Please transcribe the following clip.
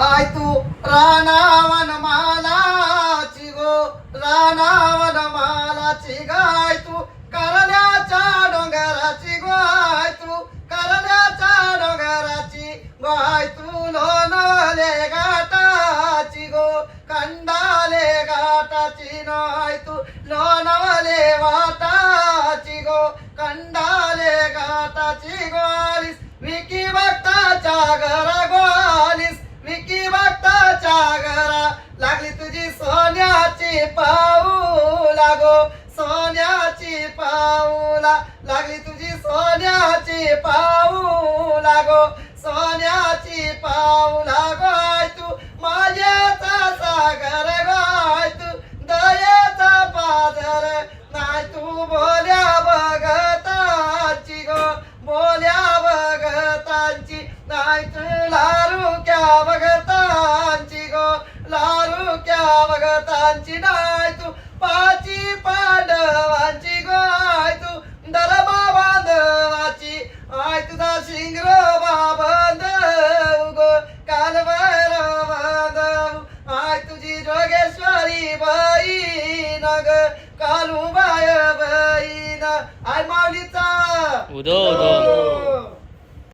I तू रानावन मालाची गो रानावन मालाची गाय तू करण्याच्या डोंगराची गाय तू करण्याच्या डोंगराची गाय तू लोणवले घाटाची गो कंडाले घाटाची नाय तू लोणवले वाटाची गो कंडाले घाटाची गोलीस विकी भक्ताच्या घरा गोलीस विकी भक्ताच्या घरा लागली तुझी सोन्याची पाऊला गो सोन्याची पाऊला लागली तुझी सोन्याची पाऊला गो सोन्याची पाऊला गाय तू माझ्याचा सागर गाय तू दयेचा पाझर नाही तू बोल्या बघताची गो बोल्या बघतांची नाही तू लारुक्या बघतांची गो लारुक्या बघतांची नाही तू पाची पांडवांची गाय तू दरबा बांधवाची आय तुझा शिंगर बांधव गो कालभर बांधव आय तुझी जोगेश्वरी बहीण ग कालूबाय बहीण आय माऊलीचा उदो उदो